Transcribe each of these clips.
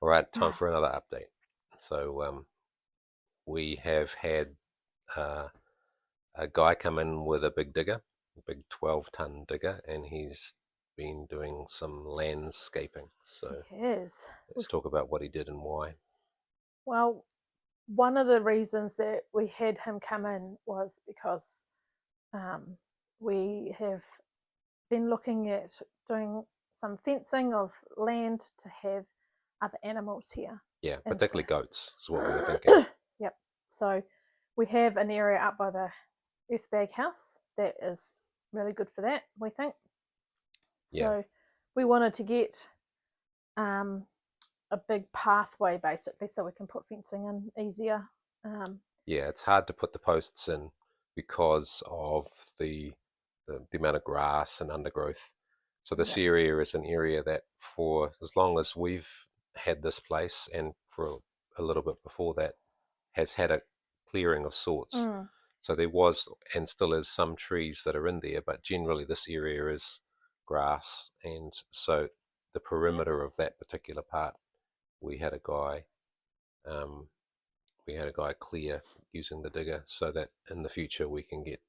All right, time for another update. So we have had uh, a guy come in with a big digger, a big 12-ton digger, and he's been doing some landscaping. So Yes. let's talk about what he did and why. Well, one of the reasons that we had him come in was because um, we have been looking at doing some fencing of land to have other animals here. Yeah, And so, particularly goats is what we were thinking. yep. So we have an area up by the Earthbag house that is really good for that, we think. Yeah, So we wanted to get um, a big pathway basically so we can put fencing in easier. Um, yeah, it's hard to put the posts in because of the amount of grass and undergrowth. So this yep, area is an area that, for as long as we've had this place, and for a little bit before that, has had a clearing of sorts. mm, So there was and still is some trees that are in there, but generally this area is grass, and so the yep, perimeter of that particular part, we had a guy um, we had a guy clear using the digger so that in the future we can get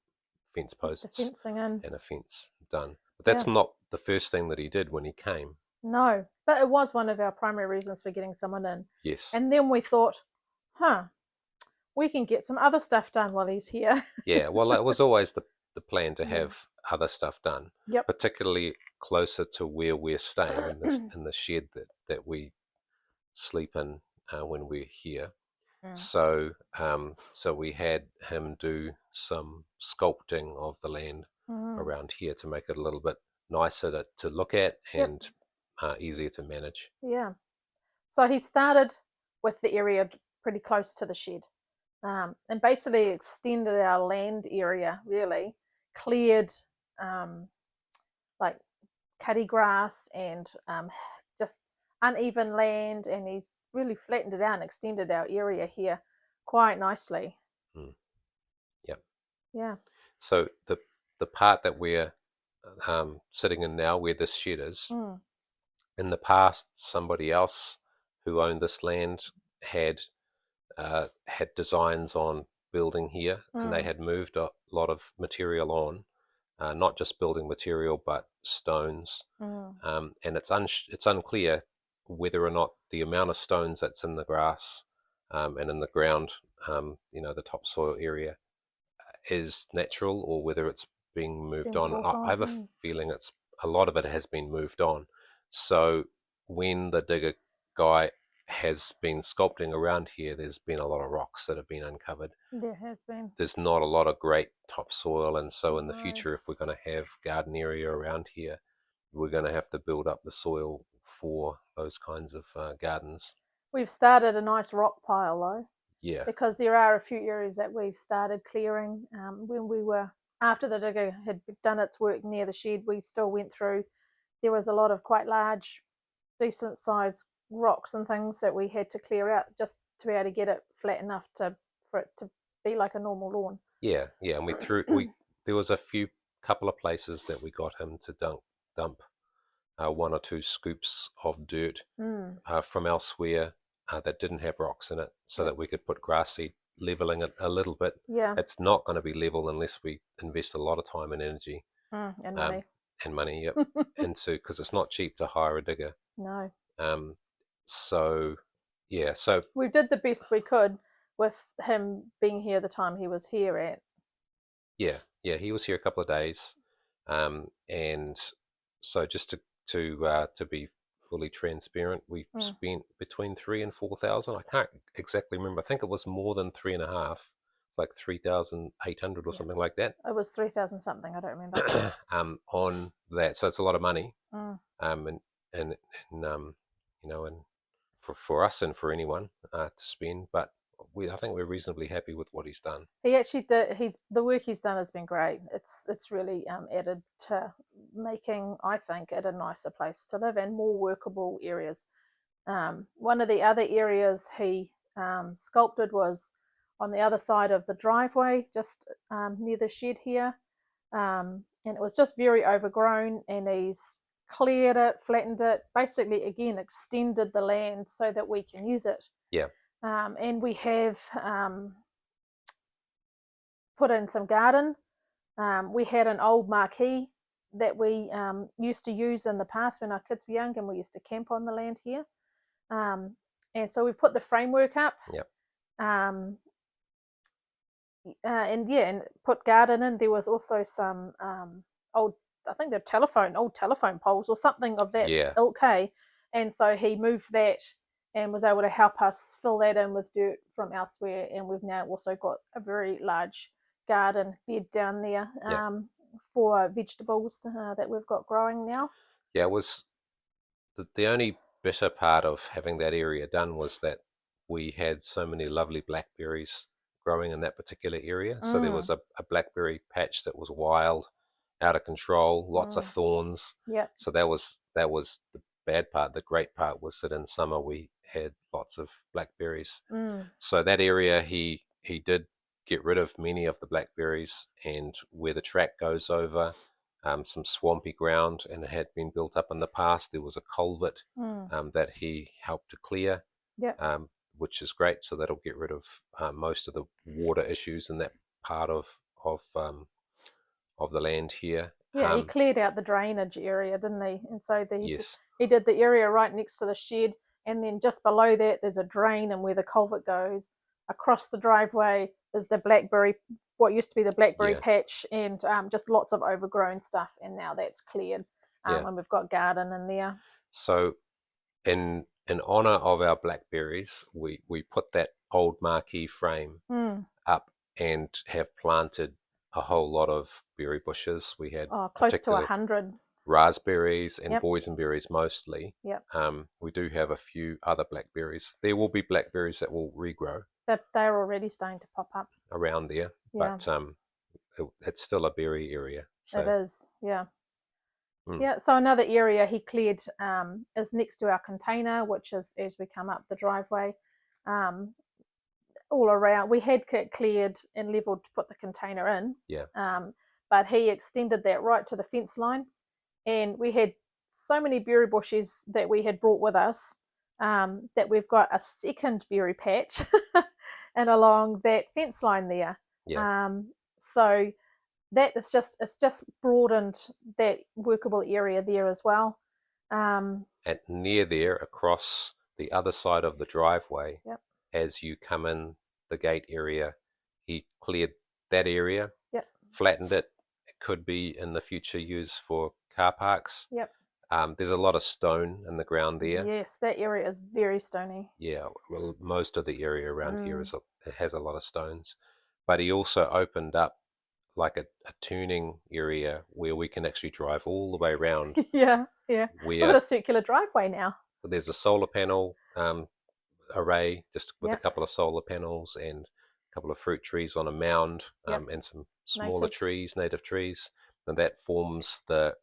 fence get the posts fencing in. and a fence done. But that's Yeah, not the first thing that he did when he came. no, but it was one of our primary reasons for getting someone in. Yes. And then we thought, huh, we can get some other stuff done while he's here. Yeah, well, it was always the plan to Yeah. have other stuff done, Yep. particularly closer to where we're staying in the shed that we sleep in when we're here. Mm. So we had him do some sculpting of the land Mm. around here to make it a little bit nicer to look at Yep. and easier to manage. Yeah. So he started with the area pretty close to the shed, and basically extended our land area, really cleared um, like cutty grass and just uneven land, and he's really flattened it out and extended our area here quite nicely. Mm, yep. Yeah. So the part that we're sitting in now, where this shed is, Mm. in the past, somebody else who owned this land had designs on building here, and they Mm. had moved a lot of material on, not just building material but stones. Mm. And it's unclear whether or not the amount of stones that's in the grass and in the ground, the topsoil area, is natural or whether it's being moved Being on. brought I on. have a feeling it's a lot of it has been moved on. So when the digger guy has been sculpting around here, there's been a lot of rocks that have been uncovered. There has been. There's not a lot of great topsoil, and so in the No. future, if we're going to have garden area around here, we're going to have to build up the soil for those kinds of gardens. We've started a nice rock pile though, Yeah, because there are a few areas that we've started clearing. When we were, after the digger had done its work near the shed, we still went through. There was a lot of quite large, decent sized rocks and things that we had to clear out just to be able to get it flat enough to for it to be like a normal lawn. yeah, and we there was a few couple of places that we got him to dump one or two scoops of dirt Mm, from elsewhere that didn't have rocks in it, so yep. that we could put grass seed, leveling it a little bit. Yeah. It's not going to be level unless we invest a lot of time and energy And um, money. and money, yep, into, because it's not cheap to hire a digger. No. Um, so yeah, so We did the best we could with him being here the time he was here at. yeah, he was here a couple of days, and so just to be fully transparent, we Mm. spent between 3 and 4 thousand. I can't exactly remember. I think it was more than 3.5. It's like 3,800 or Yeah. something like that. It was 3,000 something, I don't remember. On that, so it's a lot of money, Mm. um, and and and for us and for anyone to spend. But I think we're reasonably happy with what he's done. He actually did. He's the work he's done has been great. It's really added to making, I think, it a nicer place to live and more workable areas. One of the other areas he sculpted was on the other side of the driveway, just near the shed here, and it was just very overgrown. And he's cleared it, flattened it, basically again extended the land so that we can use it. Yeah. And we have put in some garden. We had an old marquee that we used to use in the past when our kids were young, and we used to camp on the land here. And so we put the framework up. Yep. And put garden in. There was also some old, I think they're old telephone poles or something of that ilk, hey? And so he moved that and was able to help us fill that in with dirt from elsewhere. And we've now also got a very large garden bed down there for vegetables that we've got growing now. Yeah, it was the only bitter part of having that area done was that we had so many lovely blackberries growing in that particular area. So there was a blackberry patch that was wild, out of control, lots of thorns. Yeah. So that was the bad part. The great part was that in summer we had lots of blackberries. So that area he did get rid of many of the blackberries, and where the track goes over some swampy ground, and it had been built up in the past, there was a culvert that he helped to clear, which is great. So that'll get rid of most of the water issues in that part of the land here. Yeah, he cleared out the drainage area, didn't he? And so Yes. he did the area right next to the shed, and then just below that there's a drain, and where the culvert goes across the driveway is the blackberry, what used to be the blackberry patch, and just lots of overgrown stuff, and now that's cleared, and we've got garden in there. So in honor of our blackberries, we put that old marquee frame up and have planted a whole lot of berry bushes. We had close to 100 raspberries and boysenberries mostly. Yep. We do have a few other blackberries. There will be blackberries that will regrow. They're already starting to pop up around there, but it's still a berry area. So. It is, yeah. Yeah, so another area he cleared is next to our container, which is as we come up the driveway. All around, we had cleared and leveled to put the container in. Yeah. But he extended that right to the fence line, and we had so many berry bushes that we had brought with us that we've got a second berry patch and along that fence line there. Yeah. So that is it's just broadened that workable area there as well. And near there, across the other side of the driveway, as you come in the gate area, he cleared that area, flattened it. It could be in the future used for car parks. There's a lot of stone in the ground there. Yes, that area is very stony. Yeah, well, most of the area around here it has a lot of stones. But he also opened up like a tuning area where we can actually drive all the way around. Yeah. We've got a circular driveway now. There's a solar panel array, just with a couple of solar panels and a couple of fruit trees on a mound, and some smaller native trees, and that forms the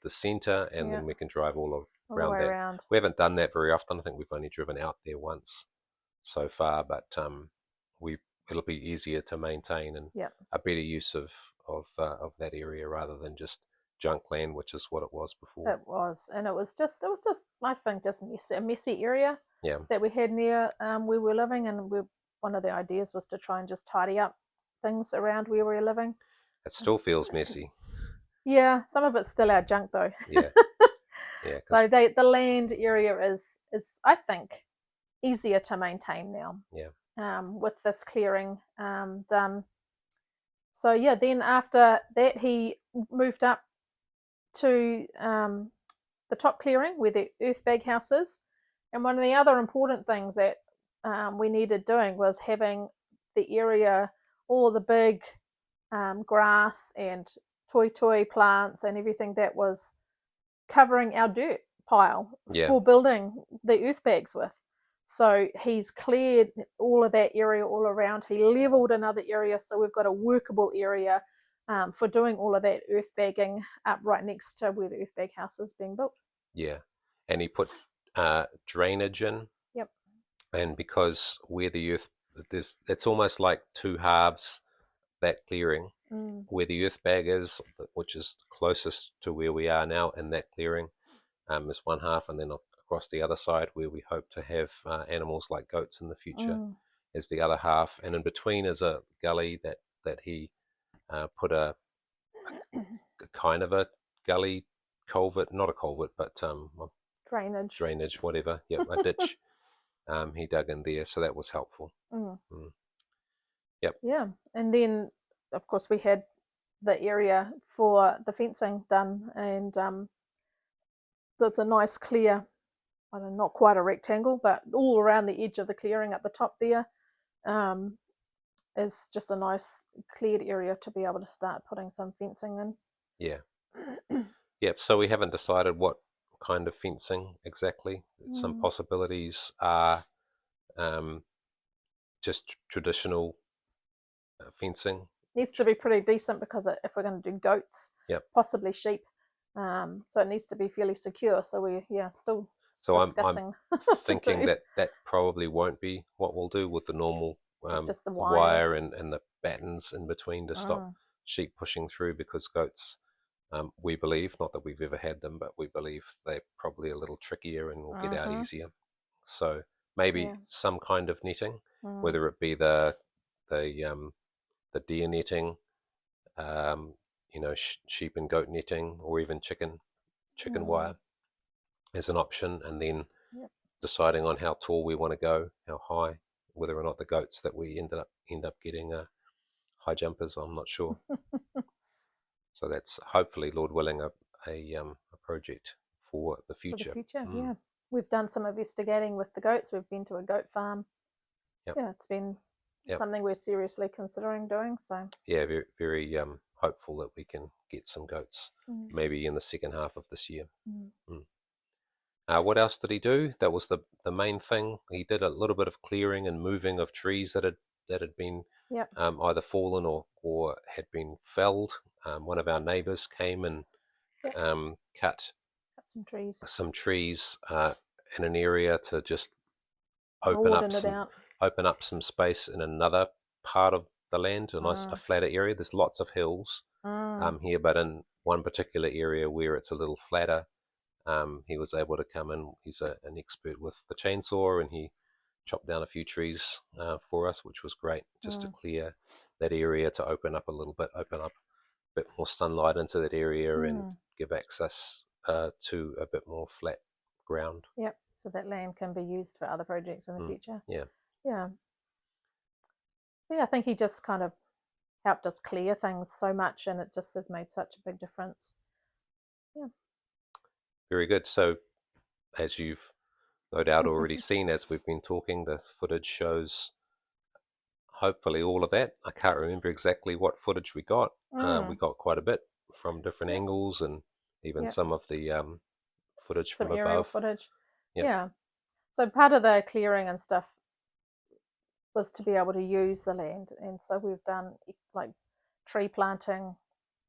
center, and then we can drive all around that. We haven't done that very often. I think we've only driven out there once so far, but it'll be easier to maintain and a better use of that area rather than just junk land, which is what it was before. It was, and it was just I think just a messy area that we had near where we were living, and one of the ideas was to try and just tidy up things around where we were living. It still feels messy. Yeah, some of it's still our junk though. Yeah. So the land area is I think easier to maintain now. Yeah. With this clearing done. So then after that he moved up to the top clearing where the Earthbag house is, and one of the other important things that we needed doing was having the area, all the big grass and toy plants and everything that was covering our dirt pile for building the Earthbags with. So he's cleared all of that area all around. He leveled another area, so we've got a workable area for doing all of that earthbagging up right next to where the Earthbag house is being built. Yeah, and he put drainage in. Yep. And because where the it's almost like two halves, that clearing. Where the Earthbag is, which is closest to where we are now in that clearing, is one half, and then across the other side where we hope to have animals like goats in the future is the other half, and in between is a gully that he put a kind of a gully culvert, not a culvert, but drainage, whatever. Yep, a ditch. He dug in there, so that was helpful. Yep. Yeah, and then of course we had the area for the fencing done, and so it's a nice clear, I don't know, not quite a rectangle, but all around the edge of the clearing at the top there is just a nice cleared area to be able to start putting some fencing in. Yeah. Yep. So we haven't decided what kind of fencing exactly. Some possibilities are just traditional fencing. Needs to be pretty decent because if we're going to do goats, possibly sheep, so it needs to be fairly secure. So we're still discussing. I'm thinking that probably won't be what we'll do with the normal just the wire and the battens in between to stop sheep pushing through, because goats, we believe, not that we've ever had them, but we believe they're probably a little trickier and will get out easier. So maybe some kind of netting, whether it be the deer netting, sheep and goat netting, or even chicken wire as an option, and then deciding on how tall we want to go, how high, whether or not the goats that we end up getting are high jumpers, I'm not sure. So that's hopefully, Lord willing, a project for the future. For the future, yeah. We've done some investigating with the goats. We've been to a goat farm. Yeah, it's been something we're seriously considering doing. So yeah, very, very hopeful that we can get some goats maybe in the second half of this year. What else did he do? That was the main thing. He did a little bit of clearing and moving of trees that had been either fallen or had been felled. One of our neighbours came and cut some trees in an area to just open up some space in another part of the land, a flatter area. There's lots of hills here, but in one particular area where it's a little flatter, he was able to come in. He's an expert with the chainsaw, and he chopped down a few trees for us, which was great, just to clear that area, to open up a bit more sunlight into that area and give access to a bit more flat ground. Yep, so that land can be used for other projects in the future. Yeah. Yeah, I think he just kind of helped us clear things so much, and it just has made such a big difference. Yeah. Very good. So, as you've no doubt already seen, as we've been talking, the footage shows hopefully all of that. I can't remember exactly what footage we got. We got quite a bit from different angles, and even some of the footage from aerial above. Footage. Yeah. So part of the clearing and stuff was to be able to use the land, and so we've done like tree planting.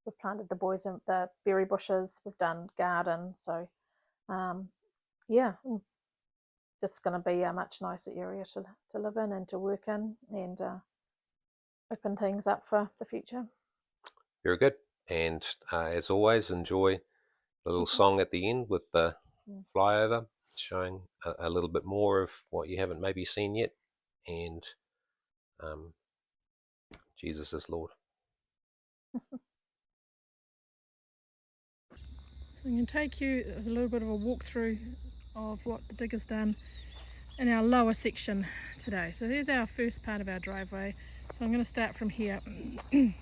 We've planted the berry bushes. We've done garden. So, just going to be a much nicer area to live in and to work in, and open things up for the future. Very good. And as always, enjoy the little song at the end with the flyover, showing a little bit more of what you haven't maybe seen yet. And Jesus is Lord. So I'm going to take you a little bit of a walkthrough of what the digger's done in our lower section today. So there's our first part of our driveway. So I'm going to start from here. There's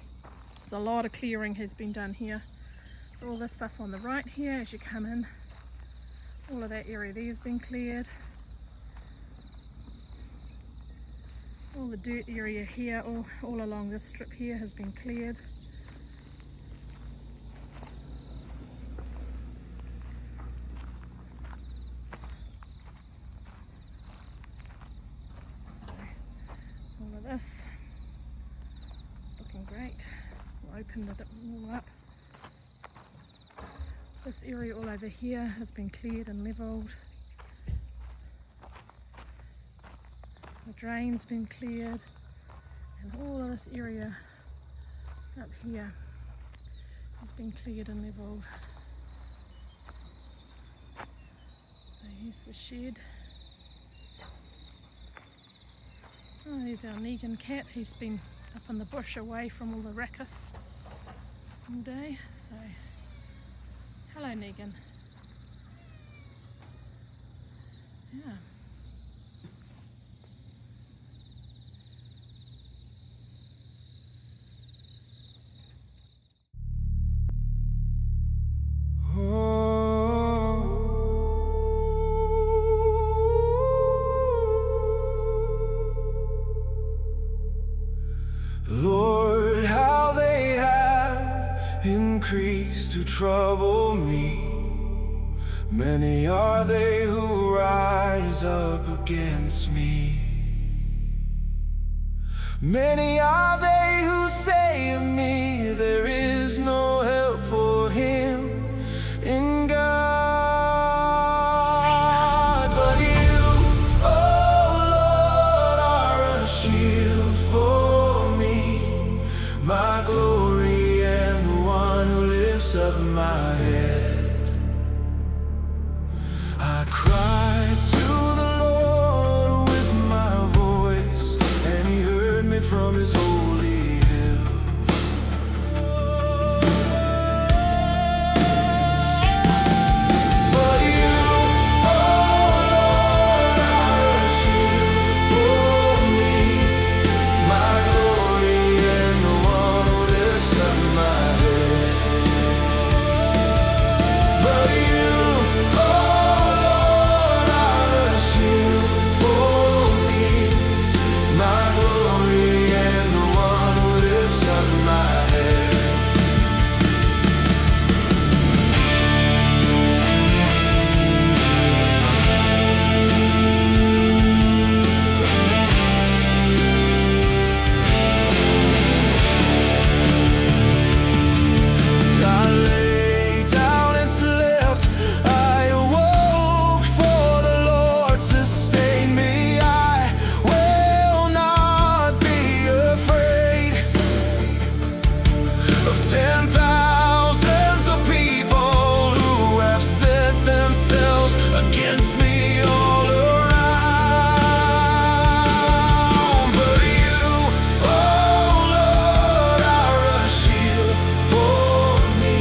a lot of clearing has been done here. So all this stuff on the right here as you come in, all of that area there has been cleared. All the dirt area here, all along this strip here has been cleared. So all of this is looking great. We'll open it all up. This area all over here has been cleared and levelled. The drain's been cleared, and all of this area up here has been cleared and levelled. Here's the shed. Oh, there's our Negan cat. He's been up in the bush away from all the ruckus all day. So, hello Negan. Yeah. Lord, how they have increased to trouble me. Many are they who rise up against me. Many are they who say of me, there is no help for him in God. But you, oh Lord, are a shield for me, my glory and the one who lifts up my head. I cried to the Lord with my voice, and he heard me from his holy hill. But you, oh Lord, are a shield for me, my glory and the one who lifts up my head. But you, oh Lord, are a shield for me, my glory and the one who lifts up my head. I lay down and slept, I awoke, for the Lord sustained me. I will not be afraid of 10,000s of people who have set themselves against me all around. But you, oh Lord, are a shield for me,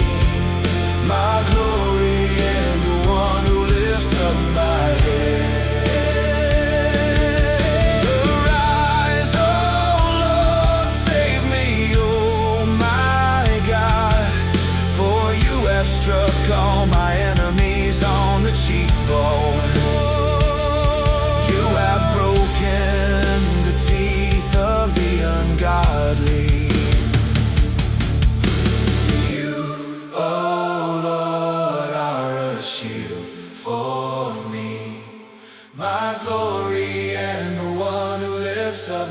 my glory and the one who lifts up my head. Arise, oh Lord, save me, oh my God, for you have struck all my enemies on the cheekbone. You have broken the teeth of the ungodly. You, oh Lord, are a shield for me, my glory and the one who lifts up